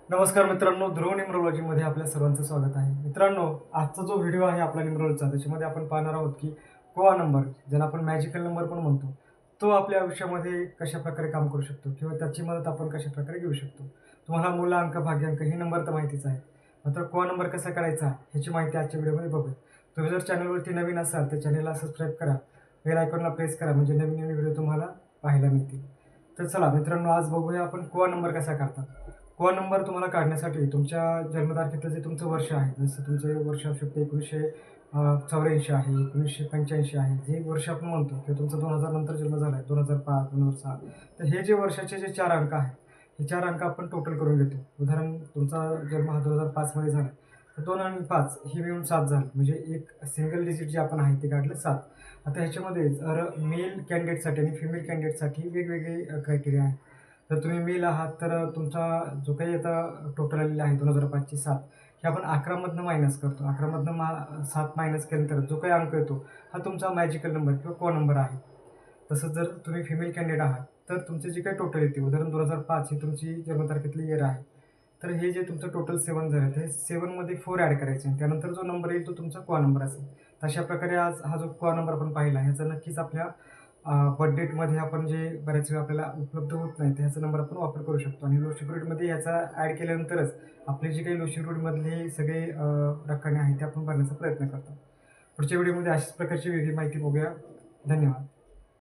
नमस्कार मित्रांनो, ध्रुव न्यूमरोलॉजीमध्ये आपल्या सर्वांचं स्वागत आहे. मित्रांनो, आजचा जो व्हिडिओ आहे आपला न्यूमरोलॉजीचा, त्याच्यामध्ये आपण पाहणार आहोत की कोआ नंबर, ज्याला आपण मॅजिकल नंबर पण म्हणतो, तो आपल्या आयुष्यामध्ये कशाप्रकारे काम करू शकतो किंवा त्याची मदत आपण कशाप्रकारे घेऊ शकतो. तुम्हाला मूलांक, भाग्यांक हे नंबर तर माहितीच आहे. मात्र कोआ नंबर कसा काढायचा ह्याची माहिती आजच्या व्हिडिओमध्ये बघूया. तुम्ही जर चॅनलवरती नवीन असाल तर चॅनलला सबस्क्राईब करा, बेल आयकॉनला प्रेस करा, म्हणजे नवीन नवीन व्हिडिओ तुम्हाला पाहायला मिळतील. तर चला मित्रांनो, आज बघूया आपण कोआ नंबर कसा काढतात. कोआ नंबर तुम्हाला काढण्यासाठी तुमच्या जन्मतारखेतलं जे तुमचं वर्ष आहे, जसं तुमचे वर्ष असू शकते 1984 आहे, 1985 आहे, जे वर्ष आपण म्हणतो किंवा तुमचा 2000 नंतर जन्म झाला आहे, 2005, 2006, तर हे जे वर्षाचे जे 4 अंक आहेत, हे 4 अंक आपण टोटल करून घेतो. उदाहरण, तुमचा जन्म हा 2005 मध्ये झाला, तर 2 आणि 5 हे मिळून 7 झालं, म्हणजे एक सिंगल डिजिट जे आपण आहे ते काढलं 7. आता ह्याच्यामध्ये जर मेल कॅन्डिडेटसाठी आणि फिमेल कॅन्डिडेटसाठी वेगवेगळे क्रायटेरिया आहेत. जर तुम्ही मेल आहात तर तुमचा जो काही आता टोटल आलेला आहे 2005 ची 7, हे आपण 11 मायनस करतो. 11 7 मायनस केल्यानंतर जो काही अंक येतो हा तुमचा मॅजिकल नंबर किंवा को नंबर आहे. तसंच जर तुम्ही फिमेल कॅन्डिडेट आहात तर तुमचे जे काही टोटल येते, उदाहरण 2005 ही तुमची जन्मतारखेतली इयर आहे, तर हे जे तुमचं टोटल 7 झालं, तर हे 7मध्ये 4 ॲड करायचे आणि त्यानंतर जो नंबर येईल तो तुमचा को नंबर असेल. तर अशा प्रकारे आज हा जो को नंबर आपण पाहिला, ह्याचा नक्कीच आपल्या बर्थ डेटमध्ये आपण जे बऱ्याच वेळा आपल्याला उपलब्ध होत नाही, तर ह्याचा नंबर आपण वापर करू शकतो आणि लो सिक्युरिटीमध्ये ह्याचा ॲड केल्यानंतरच आपले जे काही लो सिक्युरिटीमधले सगळे रकाने आहेत ते आपण भरण्याचा प्रयत्न करतो. पुढच्या व्हिडिओमध्ये अशाच प्रकारची वेगळी माहिती बघूया. धन्यवाद.